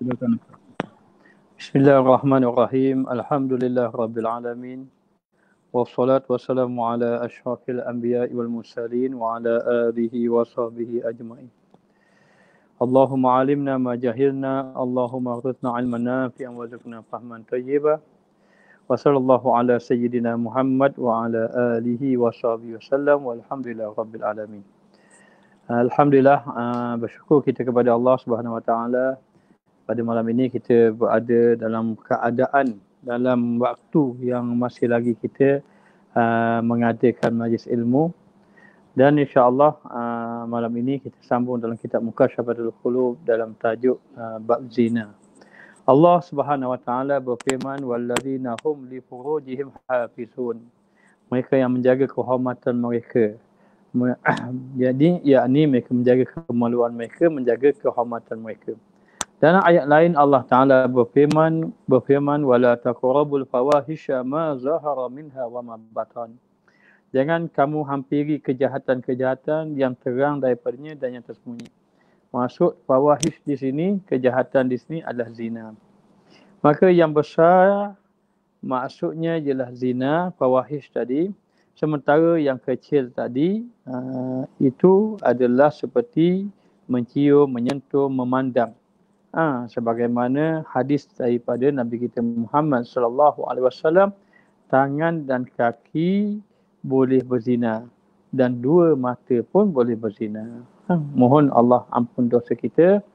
Silakan. Bismillahirrahmanirrahim. Alhamdulillah rabbil alamin. Wassalatu wassalamu ala asyrafil anbiya'i wal mursalin wa ala alihi wa sahbihi ajma'in. Allahumma alimna ma jahilna, Allahumma ghfirna ilman nafi'an warzuqna fahman thayyiban. Wa sallallahu ala sayyidina Muhammad wa ala alihi wa sahbihi wasallam walhamdulillah rabbil alamin. Alhamdulillah, bersyukur kita kepada Allah Subhanahu wa taala. Pada malam ini kita berada dalam keadaan, dalam waktu yang masih lagi kita mengadakan majlis ilmu. Dan insya-Allah malam ini kita sambung dalam kitab Mukashafatul Qulub dalam tajuk bab zina. Allah Subhanahu wa taala berfirman, walladzina hum li furujihim hafizun. Mereka yang menjaga kehormatan mereka. Jadi yakni mereka menjaga kemaluan mereka, menjaga kehormatan mereka. Dalam ayat lain Allah Ta'ala berfirman wala taqrabul fawahisha ma zahara minha wa ma batan. Jangan kamu hampiri kejahatan-kejahatan yang terang daripadanya dan yang tersembunyi. Maksud fawahish di sini, kejahatan di sini adalah zina. Maka yang besar maksudnya ialah zina, fawahish tadi. Sementara yang kecil tadi itu adalah seperti mencium, menyentuh, memandang. Sebagaimana hadis daripada Nabi kita Muhammad sallallahu alaihi wasallam, tangan dan kaki boleh berzina dan dua mata pun boleh berzina. Mohon Allah ampun dosa kita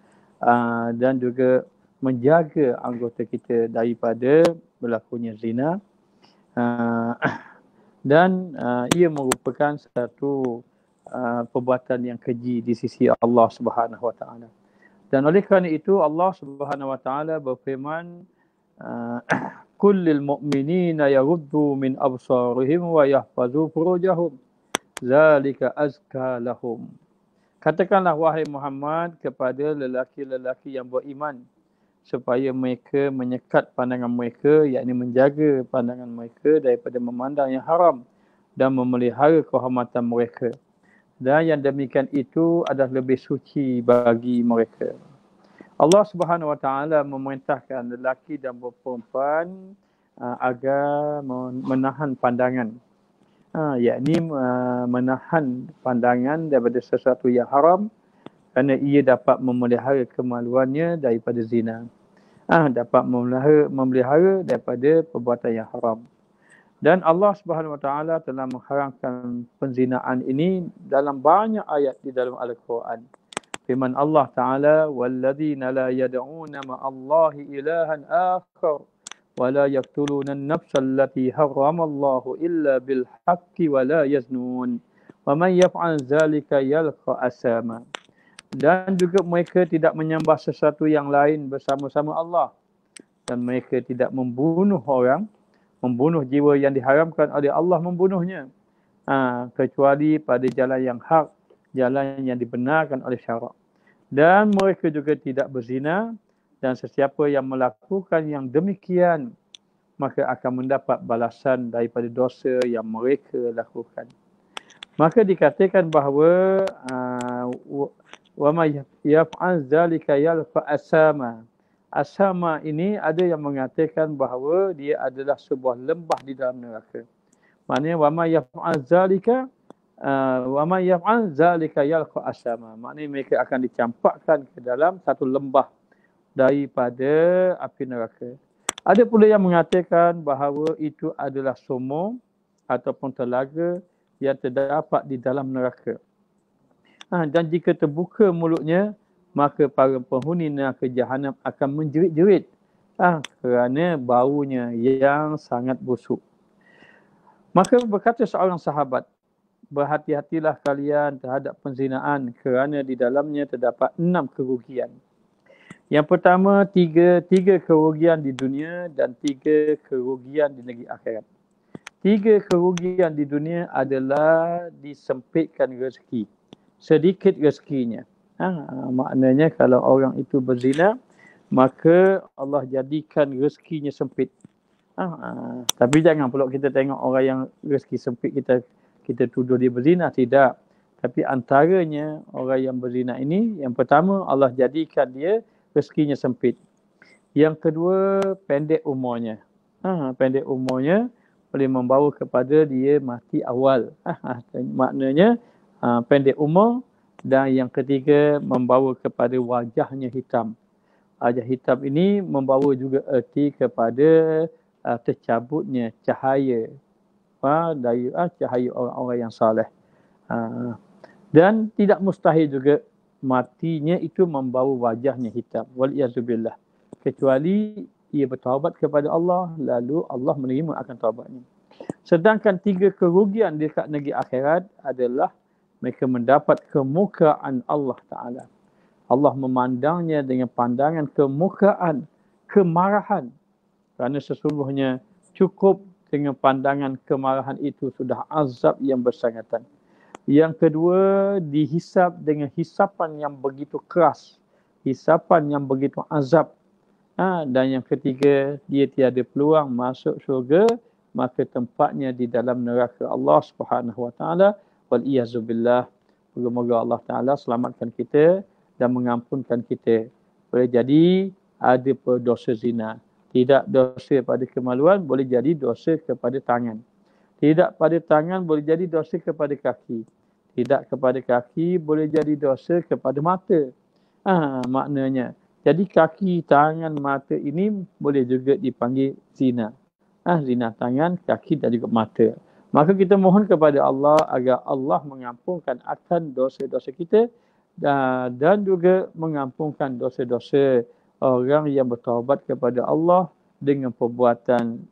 dan juga menjaga anggota kita daripada berlakunya zina. Dan ia merupakan satu perbuatan yang keji di sisi Allah Subhanahu wa taala. Dan oleh kerana itu Allah Subhanahu wa taala berfirman, kullil mu'minina yaghuddu min absarihim wa yahfazu furujahum zalika azka lahum. Katakanlah wahai Muhammad kepada lelaki-lelaki yang beriman supaya mereka menyekat pandangan mereka, yakni menjaga pandangan mereka daripada memandang yang haram dan memelihara kehormatan mereka. Dan yang demikian itu adalah lebih suci bagi mereka. Allah Subhanahu wa taala memerintahkan lelaki dan perempuan agar menahan pandangan. Yakni menahan pandangan daripada sesuatu yang haram kerana ia dapat memelihara kemaluannya daripada zina. Dapat memelihara daripada perbuatan yang haram. Dan Allah Subhanahu wa taala telah mengharamkan penzinaan ini dalam banyak ayat di dalam Al-Quran. Firman Allah Taala, walladzina la yad'una ma'allahi ilahan akhar wa la yaqtuluna an-nafsa allati harramallahu illa bil haqqi wa la yaznun wa man yaf'al dzalika yalqa asama. Dan juga mereka tidak menyembah sesuatu yang lain bersama-sama Allah, dan mereka tidak membunuh orang, membunuh jiwa yang diharamkan oleh Allah membunuhnya, kecuali pada jalan yang hak, jalan yang dibenarkan oleh syarak. Dan mereka juga tidak berzina, dan sesiapa yang melakukan yang demikian maka akan mendapat balasan daripada dosa yang mereka lakukan. Maka dikatakan bahawa wa may yaf'al zalika yalqa asama. Asama ini ada yang mengatakan bahawa dia adalah sebuah lembah di dalam neraka. Maknanya wa may yaf'al zalika yalqa asama. Maknanya mereka akan dicampakkan ke dalam satu lembah daripada api neraka. Ada pula yang mengatakan bahawa itu adalah sumur ataupun telaga yang terdapat di dalam neraka. Dan jika terbuka mulutnya, maka para penghuni neraka jahanam akan menjerit-jerit kerana baunya yang sangat busuk. Maka berkata seorang sahabat, berhati-hatilah kalian terhadap penzinaan kerana di dalamnya terdapat 6 kerugian. Yang pertama, tiga kerugian di dunia dan 3 kerugian di negeri akhirat. 3 kerugian di dunia adalah disempitkan rezeki. Sedikit rezekinya. Maknanya kalau orang itu berzina, maka Allah jadikan rezekinya sempit. Tapi jangan pula kita tengok orang yang rezeki sempit kita tuduh dia berzina, tidak. Tapi antaranya orang yang berzina ini, yang pertama Allah jadikan dia rezekinya sempit. Yang kedua, pendek umurnya. Pendek umurnya boleh membawa kepada dia mati awal. Maknanya pendek umur. Dan yang ketiga, membawa kepada wajahnya hitam. Wajah hitam ini membawa juga erti kepada tercabutnya cahaya dari cahaya orang-orang yang saleh. Dan tidak mustahil juga matinya itu membawa wajahnya hitam. Waliyazubillah. Kecuali ia bertaubat kepada Allah, lalu Allah menerima akan taubatnya. Sedangkan 3 kerugian dekat negeri akhirat adalah mereka mendapat kemukaan Allah Ta'ala. Allah memandangnya dengan pandangan kemukaan, kemarahan. Kerana sesungguhnya cukup dengan pandangan kemarahan itu sudah azab yang bersangatan. Yang kedua, dihisap dengan hisapan yang begitu keras. Hisapan yang begitu azab. Dan yang ketiga, dia tiada peluang masuk syurga, maka tempatnya di dalam neraka Allah Subhanahu Wa Taala. Waliyazubillah. Moga-moga Allah Taala selamatkan kita dan mengampunkan kita. Boleh jadi ada dosa zina. Tidak dosa pada kemaluan, boleh jadi dosa kepada tangan. Tidak pada tangan, boleh jadi dosa kepada kaki. Tidak kepada kaki, boleh jadi dosa kepada mata. Maknanya. Jadi kaki, tangan, mata ini boleh juga dipanggil zina. Zina tangan, kaki dan juga mata. Maka kita mohon kepada Allah agar Allah mengampunkan akan dosa-dosa kita dan juga mengampunkan dosa-dosa orang yang bertaubat kepada Allah dengan perbuatan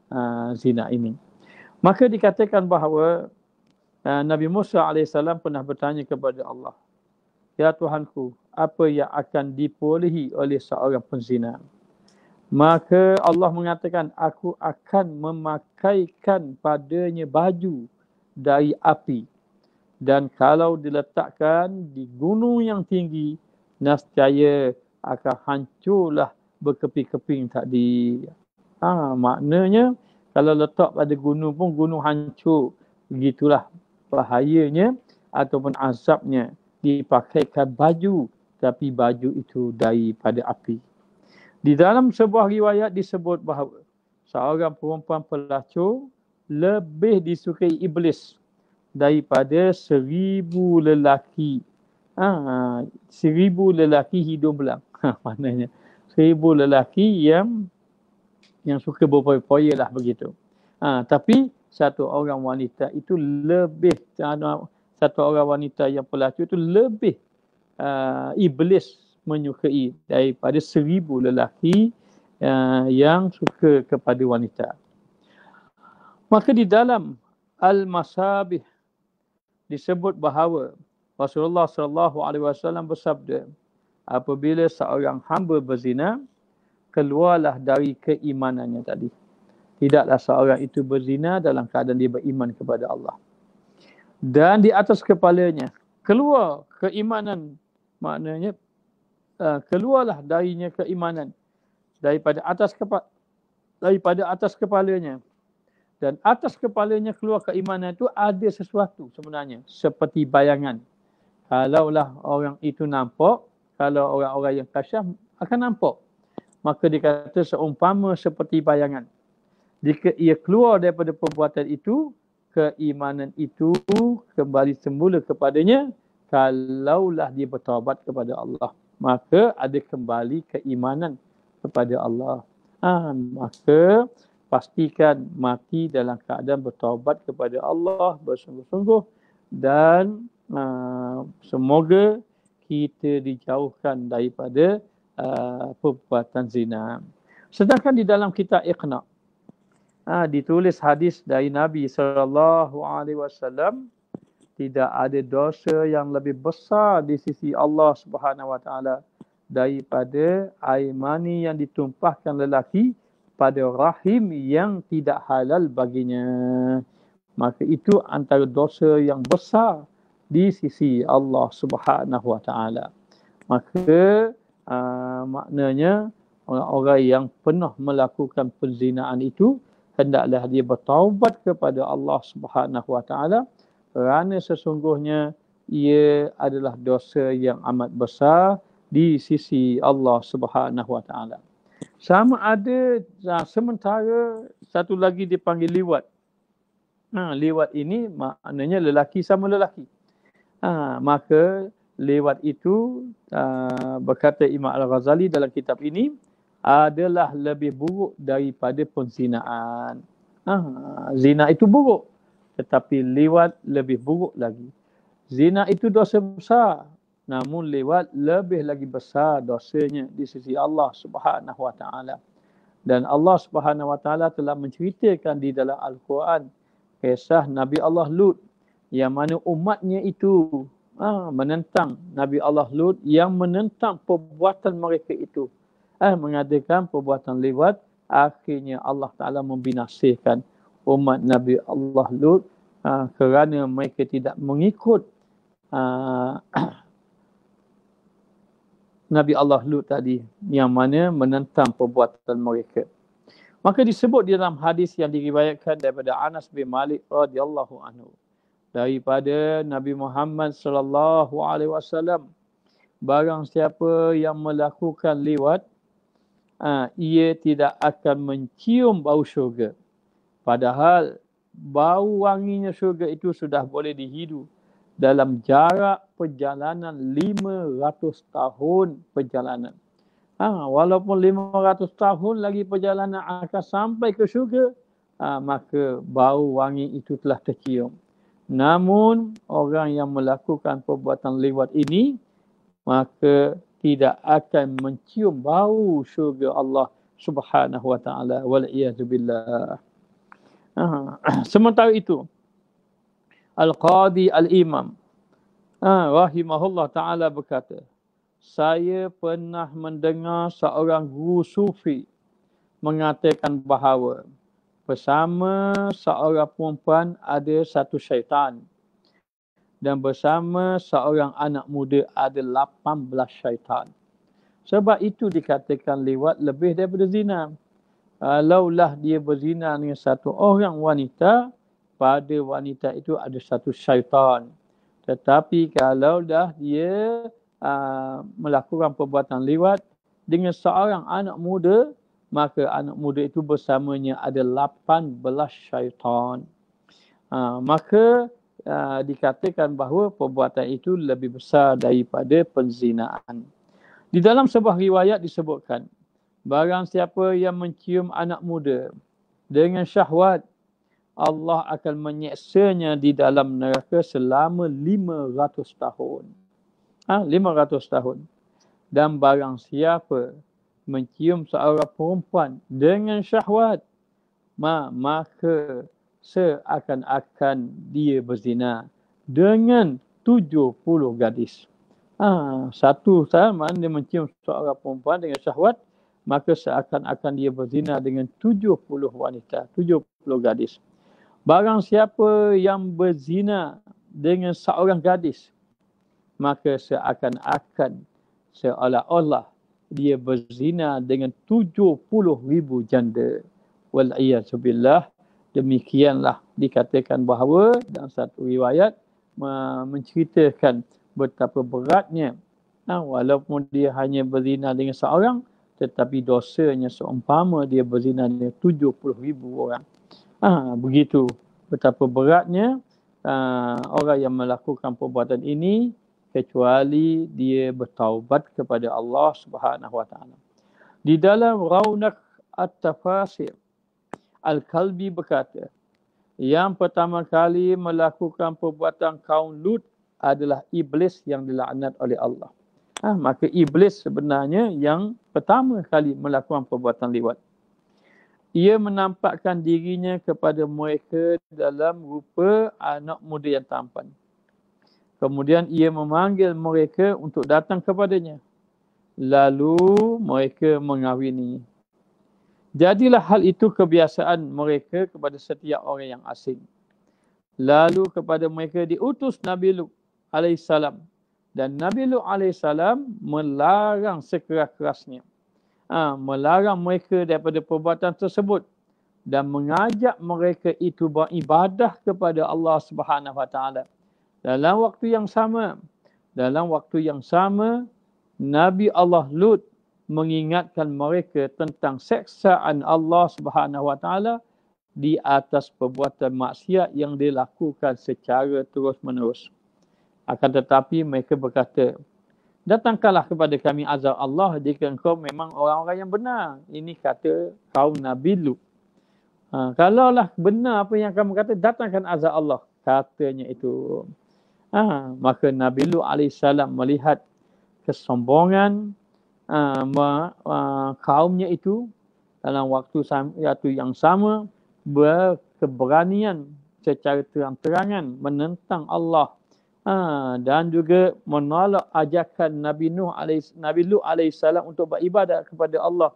zina ini. Maka dikatakan bahawa Nabi Musa AS pernah bertanya kepada Allah, "Ya Tuhanku, apa yang akan diperolehi oleh seorang penzina?" Maka Allah mengatakan, aku akan memakaikan padanya baju dari api. Dan kalau diletakkan di gunung yang tinggi, nescaya akan hancurlah berkeping-keping tadi. Maknanya, kalau letak pada gunung pun gunung hancur. Begitulah bahayanya ataupun azabnya dipakaikan baju, tapi baju itu daripada api. Di dalam sebuah riwayat disebut bahawa seorang perempuan pelacur lebih disukai iblis daripada 1000 lelaki. 1000 lelaki hidung belang. Maknanya 1000 lelaki yang suka berpoya-poya lah begitu. Tapi satu orang wanita itu lebih, satu orang wanita yang pelacur itu lebih iblis menyukai daripada 1000 lelaki yang suka kepada wanita. Maka di dalam Al-Masabih disebut bahawa Rasulullah SAW bersabda, apabila seorang hamba berzina, keluarlah dari keimanannya tadi. Tidaklah seorang itu berzina dalam keadaan dia beriman kepada Allah. Dan di atas kepalanya keluar keimanan, maknanya keluarlah darinya keimanan daripada atas kepalanya. Dan atas kepalanya keluar keimanan itu ada sesuatu sebenarnya, seperti bayangan. Kalaulah orang itu nampak, kalau orang-orang yang kasyaf akan nampak, maka dikata seumpama seperti bayangan. Jika ia keluar daripada perbuatan itu, keimanan itu kembali semula kepadanya, kalaulah dia bertaubat kepada Allah, maka ada kembali keimanan kepada Allah. Maka pastikan mati dalam keadaan bertaubat kepada Allah bersungguh-sungguh, dan semoga kita dijauhkan daripada perbuatan zina. Sedangkan di dalam kitab Iqna ditulis hadis dari Nabi SAW, tidak ada dosa yang lebih besar di sisi Allah Subhanahu Wa Taala daripada air mani yang ditumpahkan lelaki pada rahim yang tidak halal baginya. Maka itu antara dosa yang besar di sisi Allah Subhanahu Wa Taala. Maka maknanya orang-orang yang pernah melakukan perzinaan itu hendaklah dia bertaubat kepada Allah Subhanahu Wa Taala, kerana sesungguhnya ia adalah dosa yang amat besar di sisi Allah Subhanahu Wa Taala. Sama ada sementara satu lagi dipanggil liwat. Liwat ini maknanya lelaki sama lelaki. Maka lewat itu berkata Imam Al-Ghazali dalam kitab ini adalah lebih buruk daripada penzinaan. Zina itu buruk, tetapi lewat lebih buruk lagi. Zina itu dosa besar, namun lewat lebih lagi besar dosanya di sisi Allah Subhanahu Wa Taala. Dan Allah Subhanahu Wa Taala telah menceritakan di dalam Al-Quran kisah Nabi Allah Lut, yang mana umatnya itu menentang Nabi Allah Lut, yang menentang perbuatan mereka itu, mengadakan perbuatan liwat. Akhirnya Allah Ta'ala membinasakan umat Nabi Allah Lut kerana mereka tidak mengikut Nabi Allah Lut tadi, yang mana menentang perbuatan mereka. Maka disebut di dalam hadis yang diriwayatkan daripada Anas bin Malik radhiyallahu anhu, daripada Nabi Muhammad sallallahu alaihi wasallam, barang siapa yang melakukan liwat, ia tidak akan mencium bau syurga. Padahal bau wanginya syurga itu sudah boleh dihidu dalam jarak perjalanan 500 tahun perjalanan. Walaupun 500 tahun lagi perjalanan akan sampai ke syurga, maka bau wangi itu telah tercium. Namun orang yang melakukan perbuatan liwat ini, maka tidak akan mencium bau syurga Allah Subhanahu Wa Taala. Wal'iyadzubillah. Sementara itu, Al-Qadi Al-Imam rahimahullah ta'ala berkata, saya pernah mendengar seorang guru sufi mengatakan bahawa bersama seorang perempuan ada satu syaitan, dan bersama seorang anak muda ada 18 syaitan. Sebab itu dikatakan liwat lebih daripada zina. Kalaulah dia berzina dengan satu orang wanita, pada wanita itu ada satu syaitan. Tetapi kalau dah dia melakukan perbuatan liwat dengan seorang anak muda, maka anak muda itu bersamanya ada 18 syaitan. Maka dikatakan bahawa perbuatan itu lebih besar daripada penzinaan. Di dalam sebuah riwayat disebutkan, barang siapa yang mencium anak muda dengan syahwat, Allah akan menyeksanya di dalam neraka selama 500 tahun. 500 tahun. Dan barang siapa mencium seorang perempuan dengan syahwat, maka seakan-akan dia berzina dengan 70 gadis. Satu sama dia mencium seorang perempuan dengan syahwat, maka seakan-akan dia berzina dengan 70 wanita, 70 gadis. Barang siapa yang berzina dengan seorang gadis, maka seakan-akan seolah-olah dia berzina dengan 70,000 janda. Wal'iyadzubillah. Demikianlah dikatakan bahawa dalam satu riwayat menceritakan betapa beratnya, walaupun dia hanya berzina dengan seorang, tetapi dosanya seumpama dia berzina dengan 70,000 orang. Begitu betapa beratnya orang yang melakukan perbuatan ini, kecuali dia bertaubat kepada Allah Subhanahu Wa Taala. Di dalam Raunaq At-Tafasir, Al-Kalbi berkata, yang pertama kali melakukan perbuatan kaum Lut adalah iblis yang dilaknat oleh Allah. Maka iblis sebenarnya yang pertama kali melakukan perbuatan liwat. Ia menampakkan dirinya kepada mereka dalam rupa anak muda yang tampan. Kemudian ia memanggil mereka untuk datang kepadanya. Lalu mereka mengahwini. Jadilah hal itu kebiasaan mereka kepada setiap orang yang asing. Lalu kepada mereka diutus Nabi Lut alaihissalam. Dan Nabi Lut alaihissalam melarang sekeras-kerasnya. Melarang mereka daripada perbuatan tersebut dan mengajak mereka itu beribadah kepada Allah Subhanahu Wa Taala. Dalam waktu yang sama, Nabi Allah Lut mengingatkan mereka tentang seksaan Allah Subhanahu Wa Taala di atas perbuatan maksiat yang dilakukan secara terus-menerus. Akan tetapi mereka berkata, datangkanlah kepada kami azab Allah jika engkau memang orang-orang yang benar. Ini kata kaum Nabi Lut. Kalaulah benar apa yang kamu kata, datangkan azab Allah. Katanya itu. Maka Nabi Lut AS melihat kesombongan kaumnya itu dalam waktu yang sama berkeberanian secara terang-terangan menentang Allah dan juga menolak ajakan Nabi Lut AS untuk beribadat kepada Allah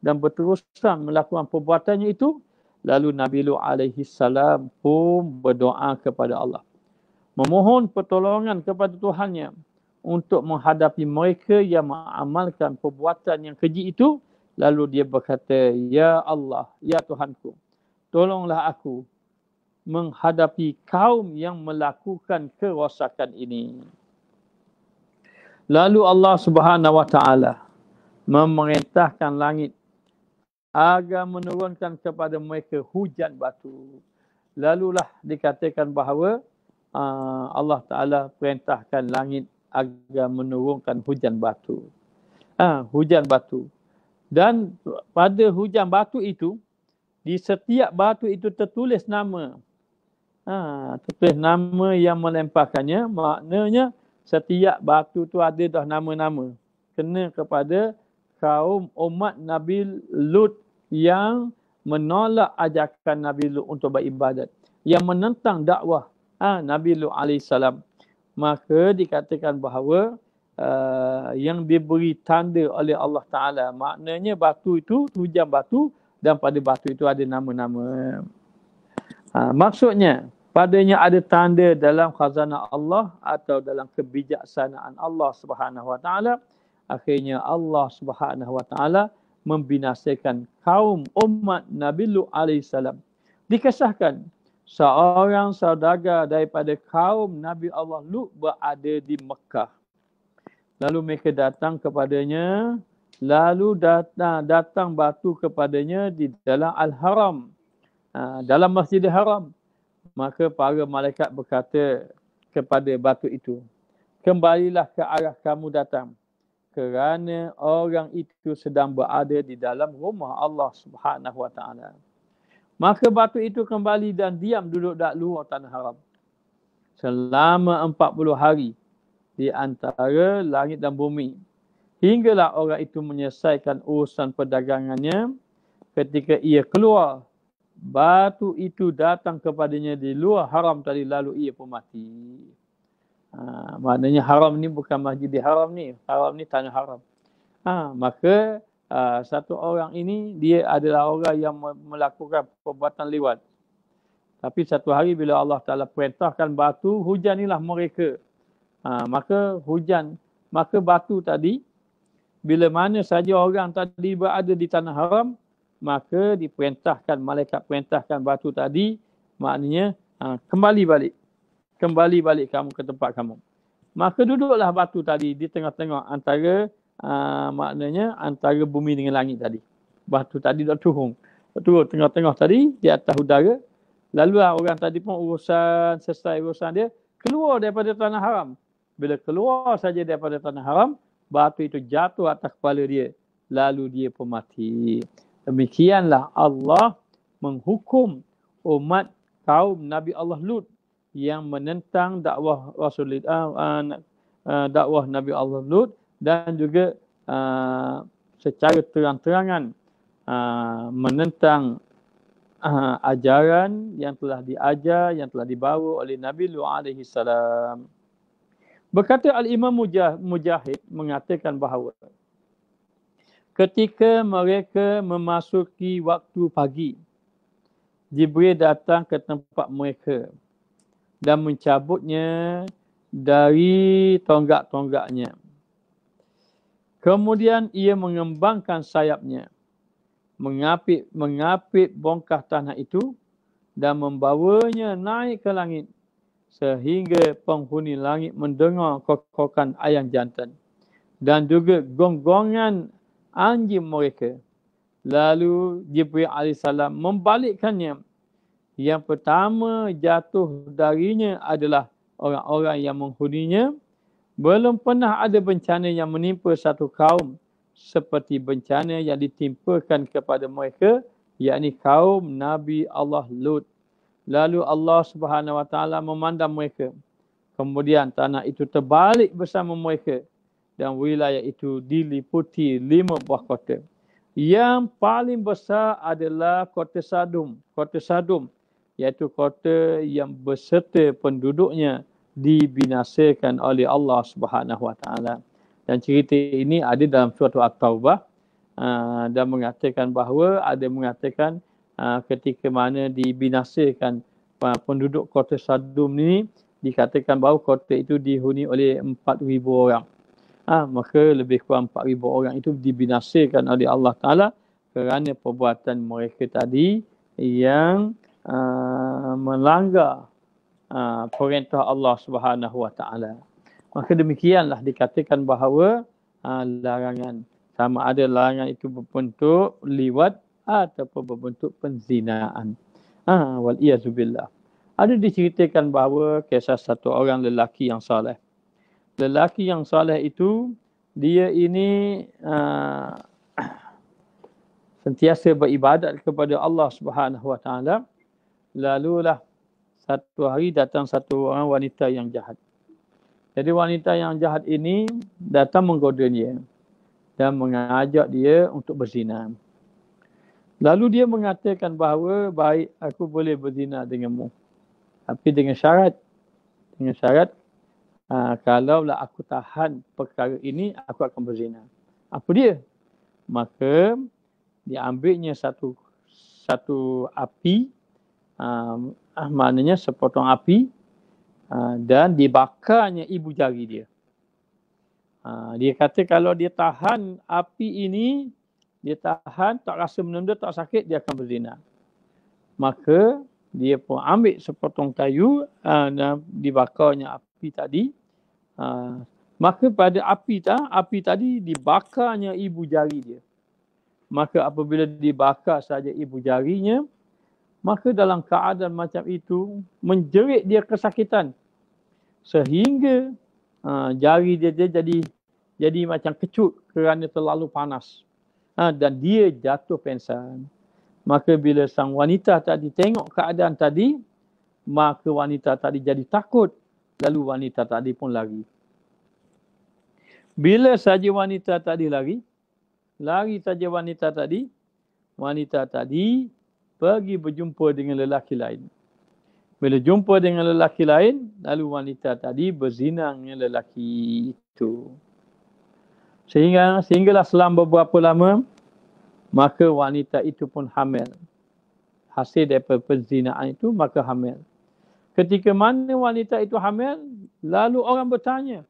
dan berterusan melakukan perbuatannya itu. Lalu Nabi Lut AS pun berdoa kepada Allah, memohon pertolongan kepada Tuhannya untuk menghadapi mereka yang mengamalkan perbuatan yang keji itu. Lalu dia berkata, Ya Allah, Ya Tuhanku, tolonglah aku menghadapi kaum yang melakukan kerosakan ini. Lalu Allah Subhanahu Wa Taala memerintahkan langit agar menurunkan kepada mereka hujan batu. Lalulah dikatakan bahawa Allah Ta'ala perintahkan langit agar menurunkan hujan batu. Hujan batu. Dan pada hujan batu itu, di setiap batu itu tertulis nama. Tertulis nama yang melemparkannya. Maknanya setiap batu tu ada dah nama-nama. Kena kepada kaum umat Nabi Lut yang menolak ajakan Nabi Lut untuk beribadat, yang menentang dakwah Nabi Lut AS. Maka dikatakan bahawa yang diberi tanda oleh Allah Ta'ala, maknanya batu itu, hujan batu, dan pada batu itu ada nama-nama. Maksudnya padanya ada tanda dalam khazanah Allah atau dalam kebijaksanaan Allah Subhanahu Wa Ta'ala. Akhirnya Allah Subhanahu Wa Ta'ala membinasakan kaum umat Nabi Lut AS. Dikisahkan seorang saudagar daripada kaum Nabi Allah Lut berada di Mekah. Lalu mereka datang kepadanya, lalu datang batu kepadanya di dalam Al-Haram, dalam Masjidil Haram. Maka para malaikat berkata kepada batu itu, kembalilah ke arah kamu datang, kerana orang itu sedang berada di dalam rumah Allah Subhanahu Wa Taala. Maka batu itu kembali dan diam duduk di luar tanah haram selama 40 hari di antara langit dan bumi. Hinggalah orang itu menyelesaikan urusan perdagangannya. Ketika ia keluar, batu itu datang kepadanya di luar haram tadi, lalu ia pun mati. Maknanya haram ni bukan Masjidil Haram ni. Haram ni tanah haram. Maka satu orang ini, dia adalah orang yang melakukan perbuatan liwat. Tapi satu hari bila Allah Ta'ala perintahkan batu, hujanilah mereka. Maka batu tadi, bila mana saja orang tadi berada di tanah haram, maka diperintahkan, malaikat perintahkan batu tadi, maknanya kembali balik kamu ke tempat kamu. Maka duduklah batu tadi di tengah-tengah antara maknanya antara bumi dengan langit tadi. Batu tadi dah turun tengah-tengah tadi di atas udara. Lalu orang tadi pun selesai urusan dia, keluar daripada tanah haram. Bila keluar saja daripada tanah haram, batu itu jatuh atas kepala dia, lalu dia pun mati. Demikianlah Allah menghukum umat kaum Nabi Allah Lut yang menentang dakwah dakwah Nabi Allah Lut, dan juga secara terang-terangan menentang ajaran yang telah diajar, yang telah dibawa oleh Nabi Lut alaihi salam. Berkata Al-Imam Mujahid mengatakan bahawa ketika mereka memasuki waktu pagi, Jibril datang ke tempat mereka dan mencabutnya dari tonggak-tonggaknya. Kemudian ia mengembangkan sayapnya, mengapit bongkah tanah itu dan membawanya naik ke langit, sehingga penghuni langit mendengar kokokan ayam jantan dan juga gonggongan anjing mereka. Lalu Jibril alaihissalam membalikkannya. Yang pertama jatuh darinya adalah orang-orang yang menghuninya. Belum pernah ada bencana yang menimpa satu kaum seperti bencana yang ditimpakan kepada mereka, yakni kaum Nabi Allah Lut. Lalu Allah Subhanahu Wa Taala memandang mereka. Kemudian tanah itu terbalik bersama mereka dan wilayah itu diliputi 5 buah kota. Yang paling besar adalah kota Sadum. Kota Sadum iaitu kota yang beserta penduduknya dibinasakan oleh Allah Subhanahu Wa Taala. Dan cerita ini ada dalam surah At-Taubah dan mengatakan bahawa ketika mana dibinasakan penduduk kota Sadum ini, dikatakan bahawa kota itu dihuni oleh 4,000 orang. Maka lebih kurang 4,000 orang itu dibinasakan oleh Allah Ta'ala kerana perbuatan mereka tadi yang melanggar perintah Allah Subhanahu Wa Ta'ala. Maka demikianlah dikatakan bahawa larangan, sama ada larangan itu berbentuk liwat ataupun berbentuk penzinaan. Wal-iyazubillah. Ada diceritakan bahawa kisah satu orang lelaki yang soleh. Lelaki yang soleh itu, dia ini sentiasa beribadat kepada Allah Subhanahu Wa Taala. Lalulah satu hari datang satu orang wanita yang jahat. Jadi wanita yang jahat ini datang menggoda dia dan mengajak dia untuk berzina. Lalu dia mengatakan bahawa baik, aku boleh berzina denganmu. Tapi dengan syarat. Kalaulah aku tahan perkara ini, aku akan berzina. Apa dia? Maka diambilnya satu api, maknanya sepotong api, dan dibakarnya ibu jari dia. Dia kata kalau dia tahan api ini, dia tahan, tak rasa menenda, tak sakit, dia akan berzina. Maka dia pun ambil sepotong kayu dan dibakarnya api tadi. Maka pada api tadi dibakarnya ibu jari dia. Maka apabila dibakar saja ibu jarinya, maka dalam keadaan macam itu menjerit dia kesakitan. Sehingga jari dia jadi macam kecut kerana terlalu panas. Dan dia jatuh pingsan. Maka bila sang wanita tadi tengok keadaan tadi, maka wanita tadi jadi takut. Lalu wanita tadi pun lari. Bila saja wanita tadi lari saja wanita tadi pergi berjumpa dengan lelaki lain. Bila jumpa dengan lelaki lain, lalu wanita tadi berzina dengan lelaki itu. Sehinggalah selama beberapa lama, maka wanita itu pun hamil. Hasil daripada perzinaan itu, maka hamil. Ketika mana wanita itu hamil, lalu orang bertanya,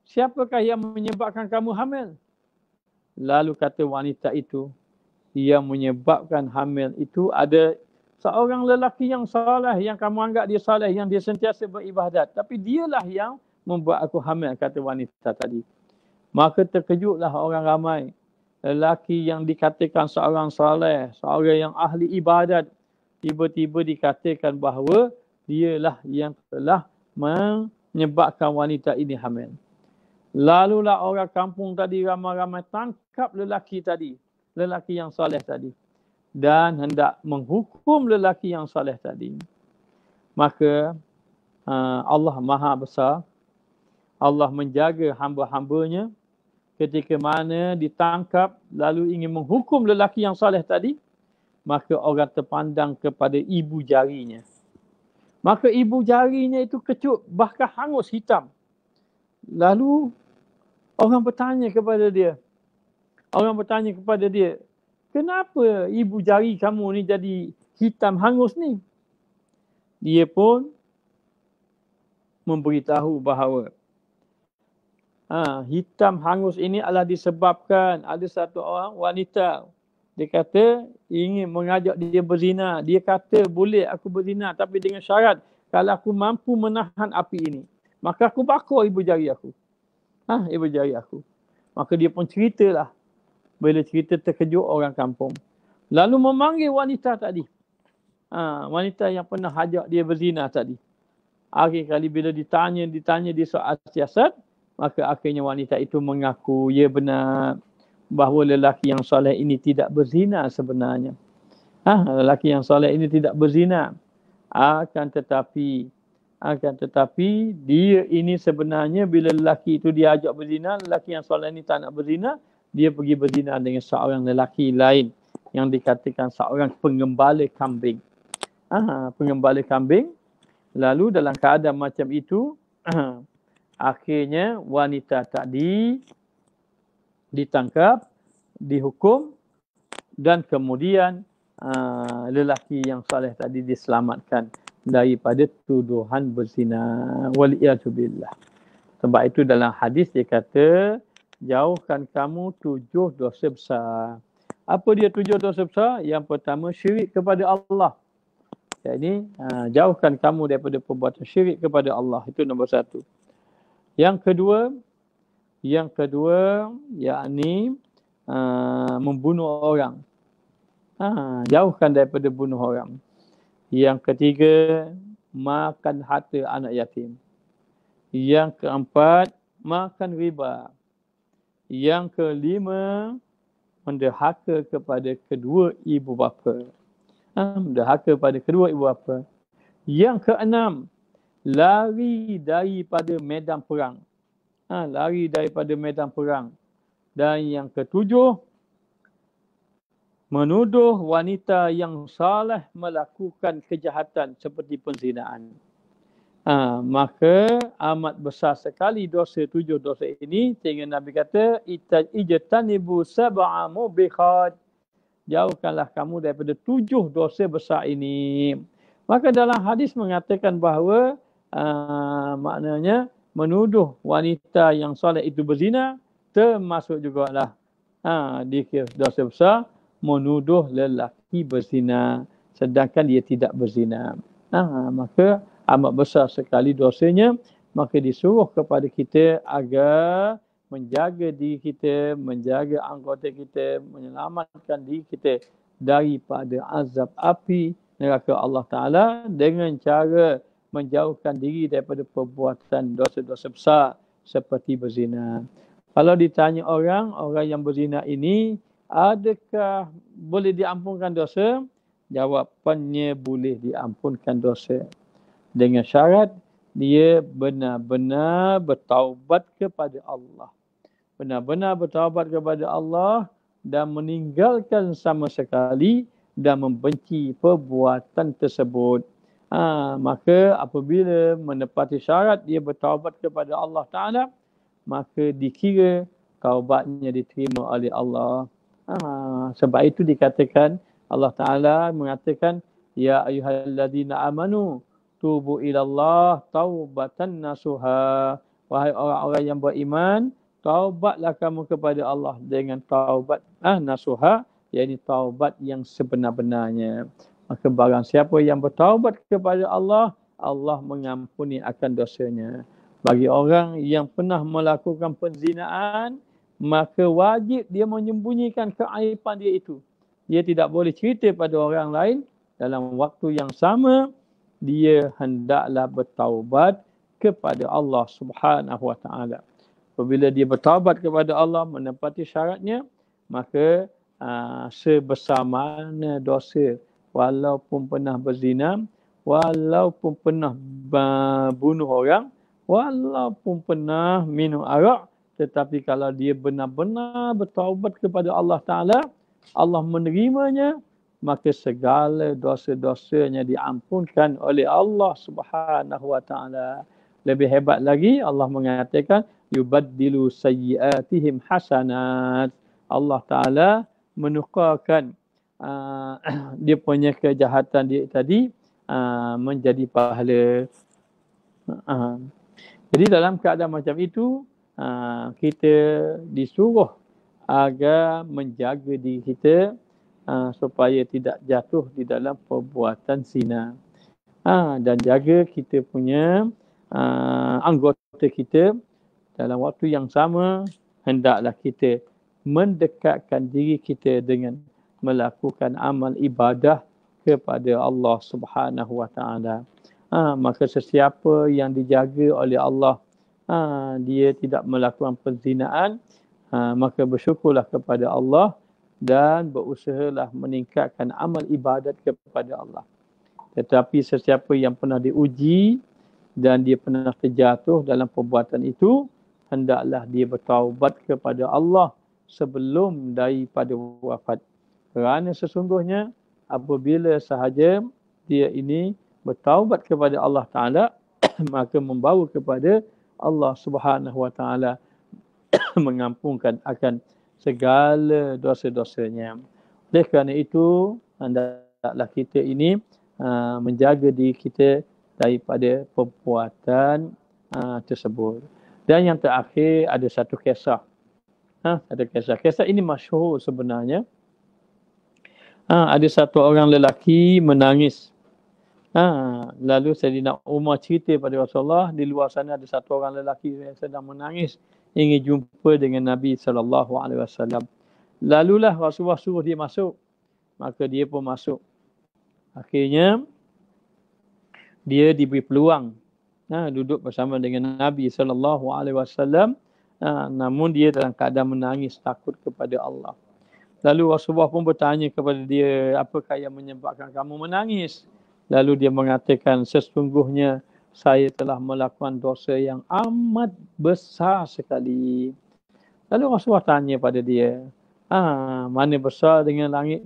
siapakah yang menyebabkan kamu hamil? Lalu kata wanita itu, yang menyebabkan hamil itu ada seorang lelaki yang saleh, yang kamu anggap dia saleh, yang dia sentiasa beribadat. Tapi dialah yang membuat aku hamil, kata wanita tadi. Maka terkejutlah orang ramai. Lelaki yang dikatakan seorang saleh, seorang yang ahli ibadat, tiba-tiba dikatakan bahawa dialah yang telah menyebabkan wanita ini hamil. Lalulah orang kampung tadi ramai-ramai tangkap lelaki yang saleh tadi, dan hendak menghukum lelaki yang saleh tadi. Maka Allah Maha Besar, Allah menjaga hamba-hambanya. Ketika mana ditangkap lalu ingin menghukum lelaki yang saleh tadi, maka orang terpandang kepada ibu jarinya. Maka ibu jarinya itu kecut, bahkan hangus hitam. Lalu orang bertanya kepada dia, kenapa ibu jari kamu ni jadi hitam hangus ni? Dia pun memberitahu bahawa hitam hangus ini adalah disebabkan ada satu orang wanita, dia kata ingin mengajak dia berzina. Dia kata boleh aku berzina, tapi dengan syarat kalau aku mampu menahan api ini, maka aku bakar ibu jari aku. Maka dia pun ceritalah bila cerita terkejut orang kampung. Lalu memanggil wanita tadi. Wanita yang pernah ajak dia berzina tadi. Akhir kali bila ditanya dia soal siasat, maka akhirnya wanita itu mengaku ya benar bahawa lelaki yang soleh ini tidak berzina sebenarnya. Lelaki yang soleh ini tidak berzina. Akan tetapi dia ini sebenarnya bila lelaki itu diajak berzina, lelaki yang soleh ini tak nak berzina, dia pergi berzina dengan seorang lelaki lain yang dikatakan seorang pengembala kambing. Pengembala kambing. Lalu dalam keadaan macam itu, akhirnya wanita tadi ditangkap, dihukum dan kemudian lelaki yang soleh tadi diselamatkan daripada tuduhan berzina. Waliyatubillah. Sebab itu dalam hadis dia kata, jauhkan kamu 7 dosa besar. Apa dia 7 dosa besar? Yang pertama, syirik kepada Allah. Jadi, jauhkan kamu daripada perbuatan syirik kepada Allah. Itu nombor 1. Yang kedua, yakni membunuh orang. Jauhkan daripada bunuh orang. Yang ketiga, makan harta anak yatim. Yang keempat, makan riba. Yang kelima, mendahaka kepada kedua ibu bapa. Mendahaka pada kedua ibu bapa. Yang keenam, lari daripada medan perang. Lari daripada medan perang. Dan yang ketujuh, menuduh wanita yang salah melakukan kejahatan seperti penzinaan. Maka amat besar sekali dosa 7 dosa ini, sehingga Nabi kata ijtanibu sab'a mubiqat, jauhkanlah kamu daripada 7 dosa besar ini. Maka dalam hadis mengatakan bahawa maknanya menuduh wanita yang soleh itu berzina termasuk jugalah dikira dosa besar menuduh lelaki berzina sedangkan dia tidak berzina. Maka amat besar sekali dosanya. Maka disuruh kepada kita agar menjaga diri kita, menjaga anggota kita, menyelamatkan diri kita daripada azab api neraka Allah Ta'ala dengan cara menjauhkan diri daripada perbuatan dosa-dosa besar seperti berzina. Kalau ditanya orang yang berzina ini, adakah boleh diampunkan dosa? Jawapannya boleh diampunkan dosa. Dengan syarat dia benar-benar bertaubat kepada Allah. Benar-benar bertaubat kepada Allah dan meninggalkan sama sekali dan membenci perbuatan tersebut. Maka apabila menepati syarat dia bertaubat kepada Allah Ta'ala, maka dikira taubatnya diterima oleh Allah. Sebab itu dikatakan Allah Ta'ala mengatakan, ya ayyuhalladzina amanu tubu ilallah taubatan nasuha. Wahai orang-orang yang beriman, taubatlah kamu kepada Allah dengan taubat nasuha, iaitu taubat yang sebenar-benarnya. Maka barang siapa yang bertaubat kepada Allah, Allah mengampuni akan dosanya. Bagi orang yang pernah melakukan penzinaan, maka wajib dia menyembunyikan keaiban dia itu. Dia tidak boleh cerita pada orang lain. Dalam waktu yang sama, dia hendaklah bertaubat kepada Allah Subhanahu Wa Taala. Apabila dia bertaubat kepada Allah, menepati syaratnya, maka sebesar mana dosa, walaupun pernah berzina, walaupun pernah bunuh orang, walaupun pernah minum arak, tetapi kalau dia benar-benar bertaubat kepada Allah Ta'ala, Allah menerimanya, maka segala dosa-dosanya diampunkan oleh Allah Subhanahu Wa Ta'ala. Lebih hebat lagi, Allah mengatakan, yubaddilu sayyiatihim hasanat. Allah Ta'ala menukarkan dia punya kejahatan dia tadi menjadi pahala. Jadi dalam keadaan macam itu, kita disuruh agar menjaga diri kita supaya tidak jatuh di dalam perbuatan zina. Dan jaga kita punya anggota kita dalam waktu yang sama, hendaklah kita mendekatkan diri kita dengan melakukan amal ibadah kepada Allah Subhanahu wa taala. Maka sesiapa yang dijaga oleh Allah, dia tidak melakukan perzinaan, maka bersyukurlah kepada Allah dan berusahalah meningkatkan amal ibadat kepada Allah. Tetapi sesiapa yang pernah diuji dan dia pernah terjatuh dalam perbuatan itu, hendaklah dia bertaubat kepada Allah sebelum daripada wafat. Kerana sesungguhnya apabila sahaja dia ini bertaubat kepada Allah Ta'ala, maka membawa kepada Allah Subhanahu Wa Ta'ala mengampunkan akan segala dosa-dosanya. Oleh kerana itu, hendaklah kita ini menjaga diri kita daripada perbuatan tersebut. Dan yang terakhir ada satu kisah. Ada kisah. Kisah ini masyhur sebenarnya. Ada satu orang lelaki menangis. Lalu Sayyidina Umar cerita pada Rasulullah, di luar sana ada satu orang lelaki yang sedang menangis ingin jumpa dengan Nabi SAW. Lalulah Rasulullah suruh dia masuk. Maka dia pun masuk. Akhirnya dia diberi peluang duduk bersama dengan Nabi SAW. Namun dia dalam keadaan menangis takut kepada Allah. Lalu Rasulullah pun bertanya kepada dia, apakah yang menyebabkan kamu menangis? Lalu dia mengatakan, sesungguhnya saya telah melakukan dosa yang amat besar sekali. Lalu Rasulullah tanya pada dia, mana besar dengan langit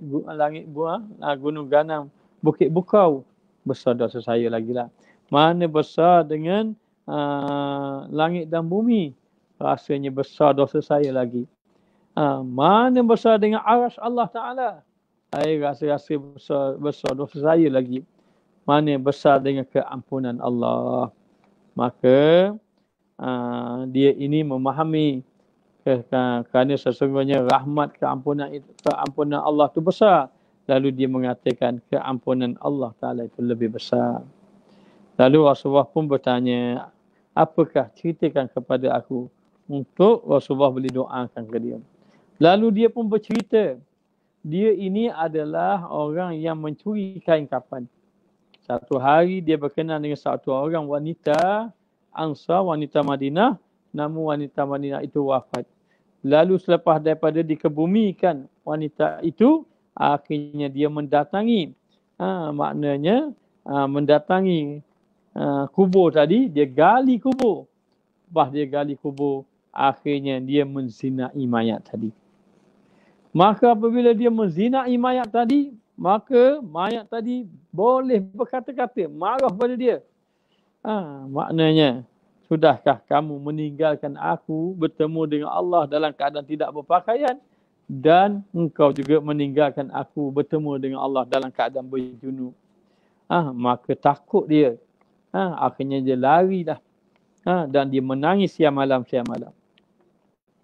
buah, gunung ganang, bukit bukau? Besar dosa saya lagi lah. Mana besar dengan langit dan bumi? Rasanya besar dosa saya lagi. Mana besar dengan arasy Allah Ta'ala? Saya rasa besar dosa saya lagi. Mana besar dengan keampunan Allah? Maka dia ini memahami kerana sesungguhnya rahmat keampunan Allah itu besar. Lalu dia mengatakan keampunan Allah Ta'ala itu lebih besar. Lalu Rasulullah pun bertanya, apakah ceritakan kepada aku? Untuk Rasulullah boleh doakan ke dia. Lalu dia pun bercerita, dia ini adalah orang yang mencuri kain kafan. Satu hari dia berkenan dengan satu orang wanita Ansar, wanita Madinah, namun wanita Madinah itu wafat. Lalu selepas daripada dikebumikan wanita itu, akhirnya dia mendatangi, maknanya mendatangi kubur tadi, dia gali kubur. Lepas dia gali kubur, akhirnya dia menzinai mayat tadi. Maka apabila dia menzinai mayat tadi, maka mayat tadi boleh berkata-kata, marah pada dia. Maknanya, sudahkah kamu meninggalkan aku bertemu dengan Allah dalam keadaan tidak berpakaian, dan engkau juga meninggalkan aku bertemu dengan Allah dalam keadaan berjunub. Maka takut dia. Akhirnya dia larilah. Dan dia menangis siang malam.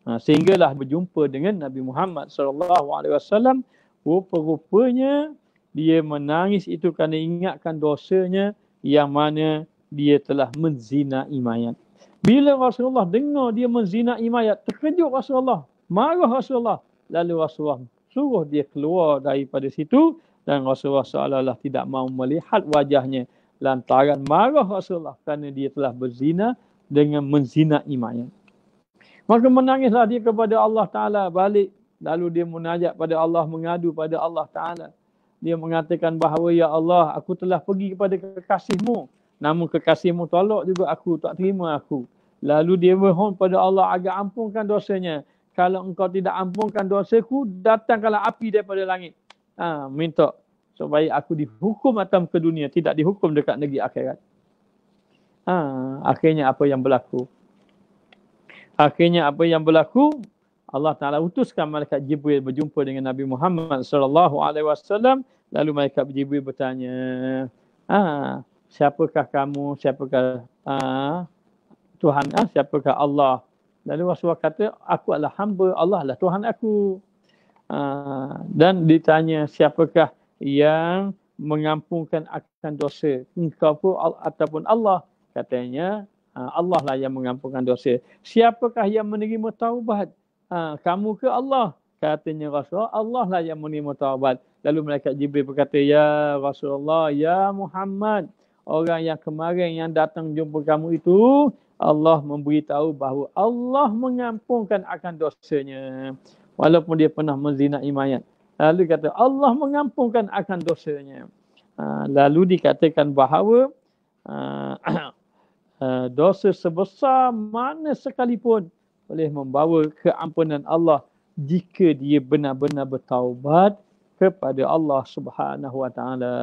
Sehinggalah berjumpa dengan Nabi Muhammad SAW. Rupa-rupanya dia menangis itu kerana ingatkan dosanya yang mana dia telah menzinai mayat. Bila Rasulullah dengar dia menzinai mayat, terkejut Rasulullah, marah Rasulullah. Lalu Rasulullah suruh dia keluar daripada situ, dan Rasulullah seolah-olah tidak mahu melihat wajahnya lantaran marah Rasulullah kerana dia telah berzina dengan menzinai mayat. Maka menangislah dia kepada Allah Ta'ala balik. Lalu dia munajat pada Allah, mengadu pada Allah Ta'ala. Dia mengatakan bahawa, ya Allah, aku telah pergi kepada kekasihmu, namun kekasihmu tolak juga aku, tak terima aku. Lalu dia mohon pada Allah agar ampunkan dosanya. Kalau engkau tidak ampunkan dosaku, datangkanlah api daripada langit. Minta supaya aku dihukum atas ke dunia, tidak dihukum dekat negeri akhirat. Akhirnya apa yang berlaku? Allah Ta'ala utuskan malaikat Jibril berjumpa dengan Nabi Muhammad SAW. Lalu malaikat Jibril bertanya, siapakah kamu? Siapakah Tuhan? Siapakah Allah? Lalu Rasulullah kata, aku adalah hamba, Allah adalah Tuhan aku. Dan ditanya, siapakah yang mengampunkan akan dosa? Engkau pun ataupun Allah? Katanya, Allah lah yang mengampunkan dosa. Siapakah yang menerima taubat? kamu ke Allah? Katanya Rasulullah, Allah lah yang menerima taubat. Lalu malaikat Jibril berkata, ya Rasulullah, ya Muhammad, orang yang kemarin yang datang jumpa kamu itu, Allah memberitahu bahawa Allah mengampunkan akan dosanya. Walaupun dia pernah menzinai mayat. Lalu kata, Allah mengampunkan akan dosanya. Lalu dikatakan bahawa dosa sebesar mana sekalipun boleh membawa keampunan Allah jika dia benar-benar bertaubat kepada Allah Subhanahu Wa Taala.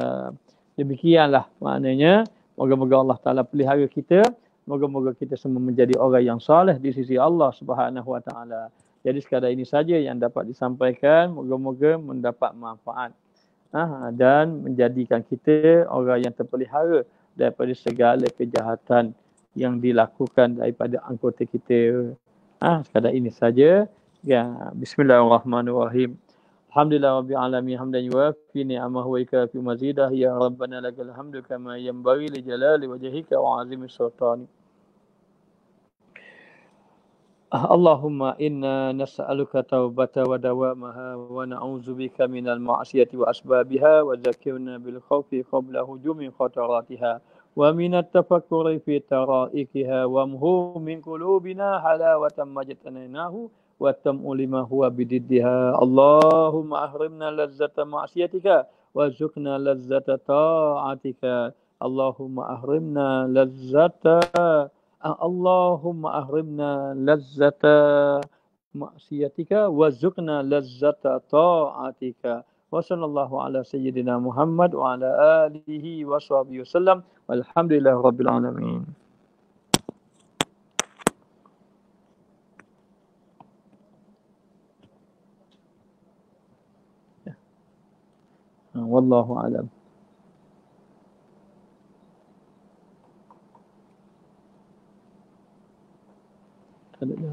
Demikianlah maknanya. Moga-moga Allah Taala pelihara kita. Moga-moga kita semua menjadi orang yang soleh di sisi Allah Subhanahu Wa Taala. Jadi sekadar ini saja yang dapat disampaikan. Moga-moga mendapat manfaat. Dan menjadikan kita orang yang terpelihara daripada segala kejahatan yang dilakukan daripada anggota kita. Sekadar ini saja. Ya, bismillahirrahmanirrahim. Alhamdulillah rabbil alamin hamdan yuwafi ni'amahu wa yukafi mazidah ya rabbana lakal hamdu kama yanbaghi li jalali wajhika wa 'azimi sultani. Allahumma inna nas'aluka taubata wa dawamaha wa na'udzubika minal ma'siyati wa asbabiha wa dzakirna bil khawfi qabla hujumi khataratiha wa minat tafakkuri fi tara'ikiha wa mhu min qulubina halawatan majtaninahu wa tam'u lima huwa bididdiha. Allahumma ahrimna lazzata ma'siyatika wa zukna lazzata ta'atika. Allahumma ahrimna lazzata Allahumma ahrimna lazzata ma'siyatika wa zukna lazzata ta'atika. Wa sallallahu ala sayyidina Muhammad wa ala alihi wa sahbihi wasallam. Walhamdulillah rabbil alamin. Wallahu alam. Tak ada.